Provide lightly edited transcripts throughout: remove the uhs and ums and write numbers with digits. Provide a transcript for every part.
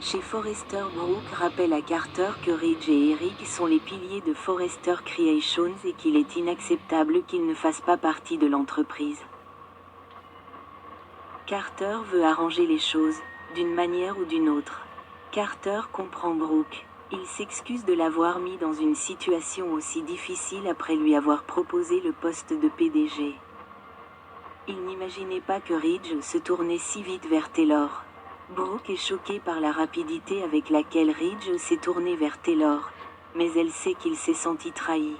Chez Forrester, Brooke rappelle à Carter que Ridge et Eric sont les piliers de Forrester Creations et qu'il est inacceptable qu'ils ne fassent pas partie de l'entreprise. Carter veut arranger les choses, d'une manière ou d'une autre. Carter comprend Brooke. Il s'excuse de l'avoir mis dans une situation aussi difficile après lui avoir proposé le poste de PDG. Il n'imaginait pas que Ridge se tournait si vite vers Taylor. Brooke est choquée par la rapidité avec laquelle Ridge s'est tourné vers Taylor, mais elle sait qu'il s'est senti trahi.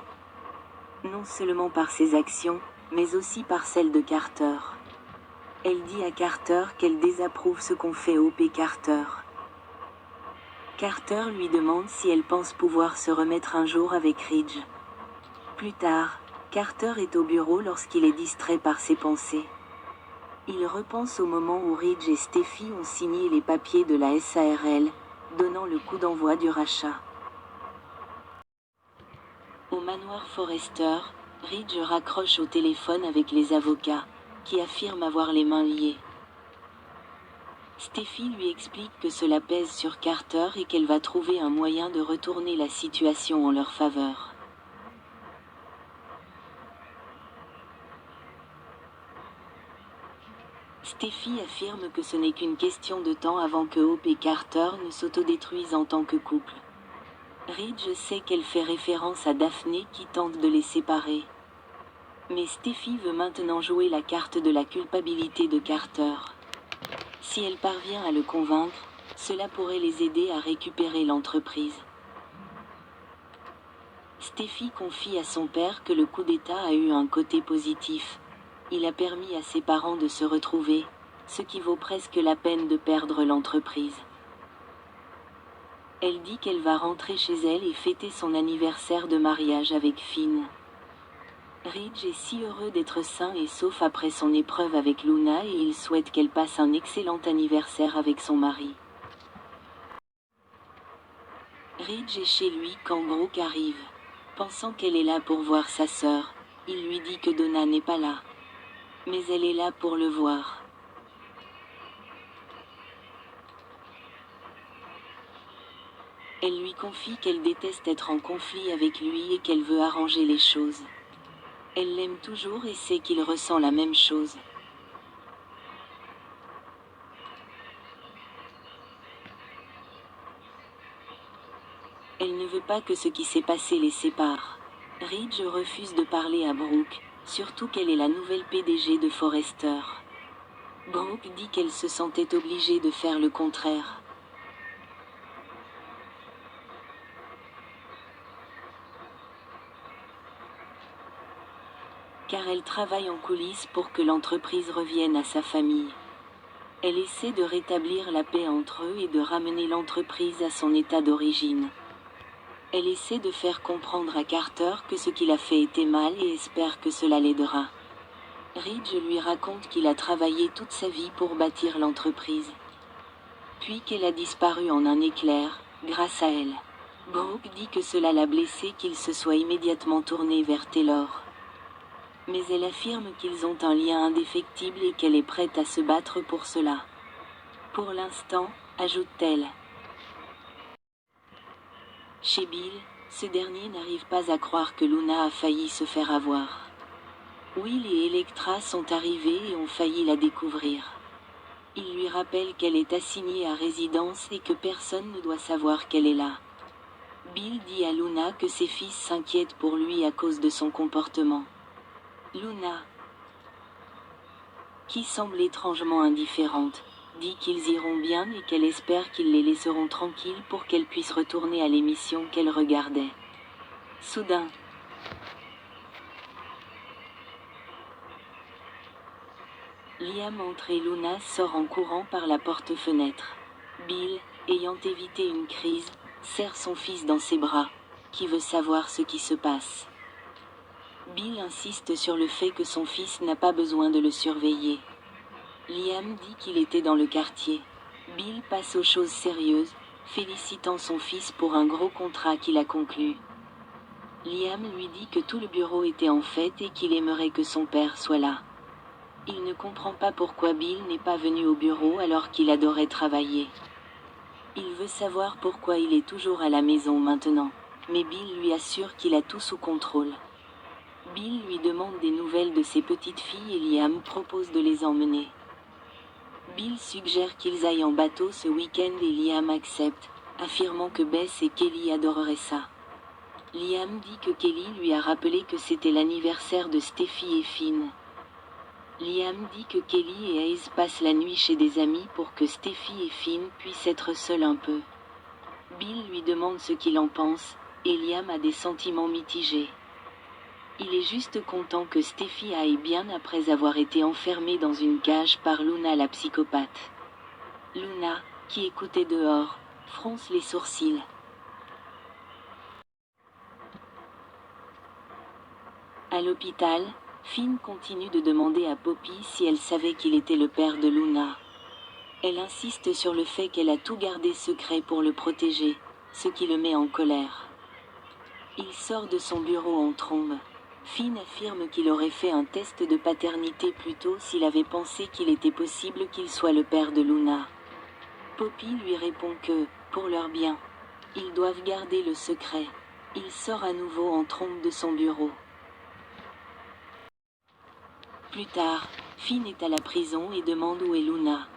Non seulement par ses actions, mais aussi par celles de Carter. Elle dit à Carter qu'elle désapprouve ce qu'ont fait Hope et Carter. Carter lui demande si elle pense pouvoir se remettre un jour avec Ridge. Plus tard, Carter est au bureau lorsqu'il est distrait par ses pensées. Il repense au moment où Ridge et Steffi ont signé les papiers de la SARL, donnant le coup d'envoi du rachat. Au manoir Forrester, Ridge raccroche au téléphone avec les avocats, qui affirment avoir les mains liées. Steffi lui explique que cela pèse sur Carter et qu'elle va trouver un moyen de retourner la situation en leur faveur. Steffi affirme que ce n'est qu'une question de temps avant que Hope et Carter ne s'autodétruisent en tant que couple. Ridge sait qu'elle fait référence à Daphné qui tente de les séparer. Mais Steffi veut maintenant jouer la carte de la culpabilité de Carter. Si elle parvient à le convaincre, cela pourrait les aider à récupérer l'entreprise. Steffi confie à son père que le coup d'État a eu un côté positif. Il a permis à ses parents de se retrouver, ce qui vaut presque la peine de perdre l'entreprise. Elle dit qu'elle va rentrer chez elle et fêter son anniversaire de mariage avec Finn. Ridge est si heureux d'être sain et sauf après son épreuve avec Luna et il souhaite qu'elle passe un excellent anniversaire avec son mari. Ridge est chez lui quand Brooke arrive. Pensant qu'elle est là pour voir sa sœur, il lui dit que Donna n'est pas là. Mais elle est là pour le voir. Elle lui confie qu'elle déteste être en conflit avec lui et qu'elle veut arranger les choses. Elle l'aime toujours et sait qu'il ressent la même chose. Elle ne veut pas que ce qui s'est passé les sépare. Ridge refuse de parler à Brooke, surtout qu'elle est la nouvelle PDG de Forrester. Brooke dit qu'elle se sentait obligée de faire le contraire. Car elle travaille en coulisses pour que l'entreprise revienne à sa famille. Elle essaie de rétablir la paix entre eux et de ramener l'entreprise à son état d'origine. Elle essaie de faire comprendre à Carter que ce qu'il a fait était mal et espère que cela l'aidera. Ridge lui raconte qu'il a travaillé toute sa vie pour bâtir l'entreprise. Puis qu'elle a disparu en un éclair, grâce à elle. Brooke dit que cela l'a blessé qu'il se soit immédiatement tourné vers Taylor. Mais elle affirme qu'ils ont un lien indéfectible et qu'elle est prête à se battre pour cela. Pour l'instant, ajoute-t-elle. Chez Bill, ce dernier n'arrive pas à croire que Luna a failli se faire avoir. Will et Electra sont arrivés et ont failli la découvrir. Il lui rappelle qu'elle est assignée à résidence et que personne ne doit savoir qu'elle est là. Bill dit à Luna que ses fils s'inquiètent pour lui à cause de son comportement. Luna, qui semble étrangement indifférente, dit qu'ils iront bien et qu'elle espère qu'ils les laisseront tranquilles pour qu'elle puisse retourner à l'émission qu'elle regardait. Soudain, Liam entre et Luna sort en courant par la porte-fenêtre. Bill, ayant évité une crise, serre son fils dans ses bras, qui veut savoir ce qui se passe. Bill insiste sur le fait que son fils n'a pas besoin de le surveiller. Liam dit qu'il était dans le quartier. Bill passe aux choses sérieuses, félicitant son fils pour un gros contrat qu'il a conclu. Liam lui dit que tout le bureau était en fête et qu'il aimerait que son père soit là. Il ne comprend pas pourquoi Bill n'est pas venu au bureau alors qu'il adorait travailler. Il veut savoir pourquoi il est toujours à la maison maintenant, mais Bill lui assure qu'il a tout sous contrôle. Bill lui demande des nouvelles de ses petites filles et Liam propose de les emmener. Bill suggère qu'ils aillent en bateau ce week-end et Liam accepte, affirmant que Bess et Kelly adoreraient ça. Liam dit que Kelly lui a rappelé que c'était l'anniversaire de Steffi et Finn. Liam dit que Kelly et Hayes passent la nuit chez des amis pour que Steffi et Finn puissent être seuls un peu. Bill lui demande ce qu'il en pense, et Liam a des sentiments mitigés. Il est juste content que Steffi aille bien après avoir été enfermée dans une cage par Luna la psychopathe. Luna, qui écoutait dehors, fronce les sourcils. À l'hôpital, Finn continue de demander à Poppy si elle savait qu'il était le père de Luna. Elle insiste sur le fait qu'elle a tout gardé secret pour le protéger, ce qui le met en colère. Il sort de son bureau en trombe. Finn affirme qu'il aurait fait un test de paternité plus tôt s'il avait pensé qu'il était possible qu'il soit le père de Luna. Poppy lui répond que, pour leur bien, ils doivent garder le secret. Il sort à nouveau en trombe de son bureau. Plus tard, Finn est à la prison et demande où est Luna.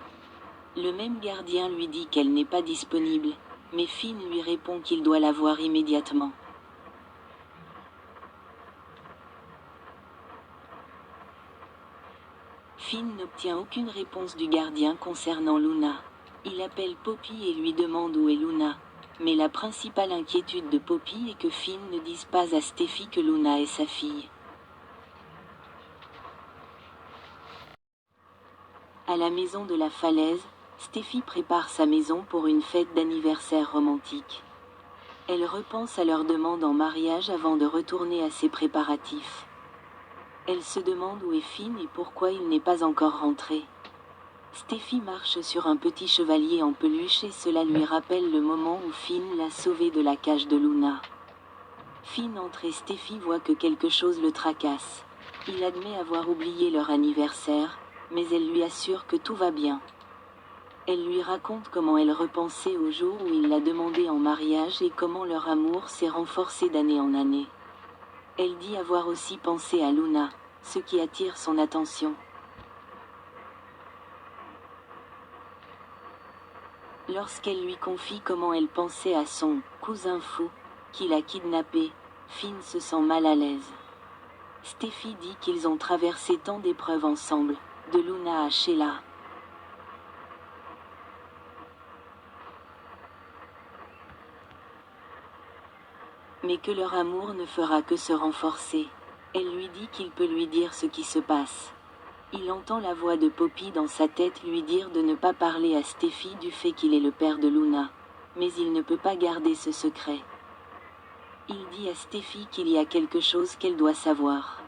Le même gardien lui dit qu'elle n'est pas disponible, mais Finn lui répond qu'il doit la voir immédiatement. Finn n'obtient aucune réponse du gardien concernant Luna. Il appelle Poppy et lui demande où est Luna. Mais la principale inquiétude de Poppy est que Finn ne dise pas à Steffi que Luna est sa fille. À la maison de la falaise, Steffi prépare sa maison pour une fête d'anniversaire romantique. Elle repense à leur demande en mariage avant de retourner à ses préparatifs. Elle se demande où est Finn et pourquoi il n'est pas encore rentré. Steffi marche sur un petit chevalier en peluche et cela lui rappelle le moment où Finn l'a sauvé de la cage de Luna. Finn entre et Steffi voit que quelque chose le tracasse. Il admet avoir oublié leur anniversaire, mais elle lui assure que tout va bien. Elle lui raconte comment elle repensait au jour où il l'a demandé en mariage et comment leur amour s'est renforcé d'année en année. Elle dit avoir aussi pensé à Luna, ce qui attire son attention. Lorsqu'elle lui confie comment elle pensait à son cousin fou, qui l'a kidnappé, Finn se sent mal à l'aise. Steffi dit qu'ils ont traversé tant d'épreuves ensemble, de Luna à Sheila. Mais que leur amour ne fera que se renforcer. Elle lui dit qu'il peut lui dire ce qui se passe. Il entend la voix de Poppy dans sa tête lui dire de ne pas parler à Steffi du fait qu'il est le père de Luna. Mais il ne peut pas garder ce secret. Il dit à Steffi qu'il y a quelque chose qu'elle doit savoir.